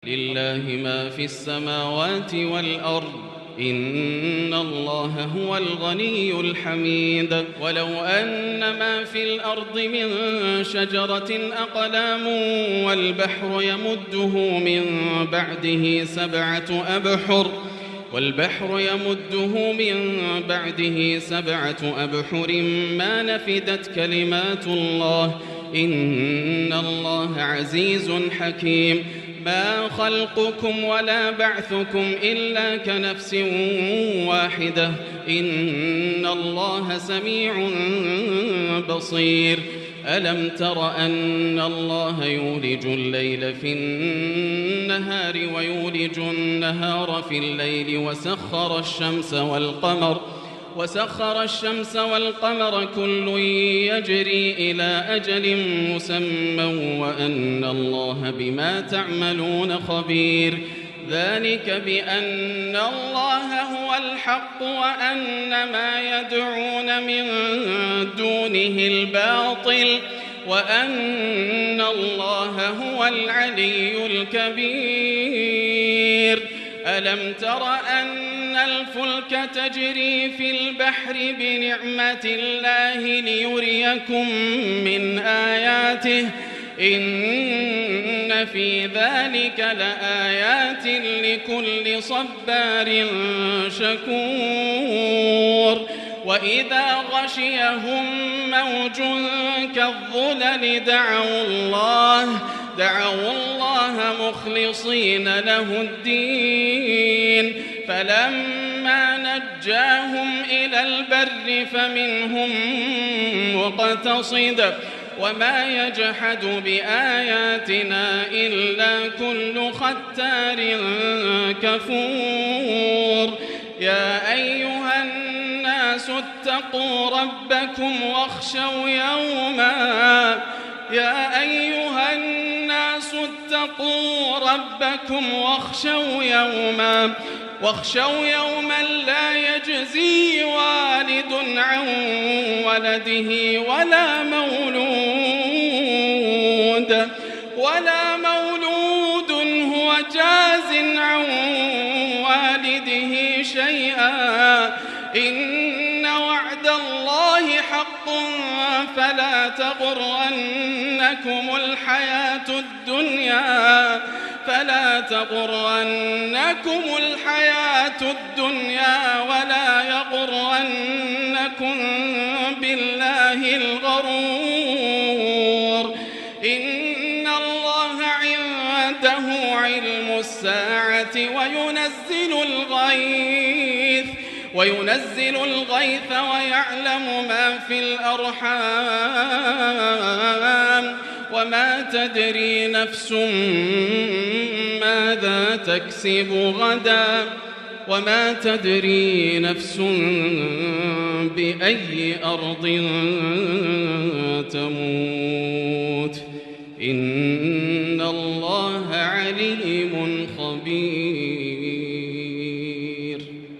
لله ما في السماوات والأرض إن الله هو الغني الحميد ولو أن ما في الأرض من شجرة أقلام والبحر يمده من بعده سبعة أبحر ما نفدت كلمات الله إن الله عزيز حكيم ما خلقكم ولا بعثكم إلا كنفس واحدة إن الله سميع بصير ألم تر أن الله يولج الليل في النهار ويولج النهار في الليل وسخر الشمس والقمر كل يجري إلى أجل مسمى وأن الله بما تعملون خبير ذلك بأن الله هو الحق وأن ما يدعون من دونه الباطل وأن الله هو العلي الكبير ألم تر أن الفلك تجري في البحر بنعمة الله ليريكم من آياته إن في ذلك لآيات لكل صبار شكور وإذا غشيهم موج كالظلل دعوا الله مخلصين له الدين فلما نجاهم إلى البر فمنهم مقتصد وما يجحد بآياتنا إلا كل ختار كفور يا أيها الناس اتقوا ربكم واخشوا يوما لا يجزي والد عن ولده ولا مولود هو جاز عن والده شيئا إن وعد الله حق فلا تغرنكم الحياة الدنيا ولا يغرنكم بالله الغرور إن الله عنده علم الساعة وينزل الغيث ويعلم ما في الأرحام وما تدري نفس ماذا تكسب غدا وما تدري نفس بأي أرض تموت